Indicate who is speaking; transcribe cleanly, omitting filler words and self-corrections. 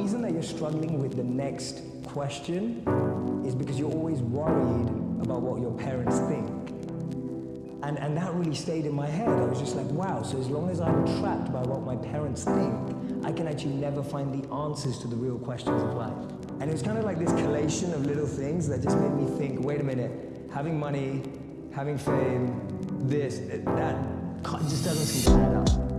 Speaker 1: reason that you're struggling with the next question is because you're always worried about what your parents think. And that really stayed in my head. I was just like, wow, so as long as I'm trapped by what my parents think, I can actually never find the answers to the real questions of life. And it was kind of like this collation of little things that just made me think, wait a minute, having money, having fame, this, that, just doesn't seem to add up.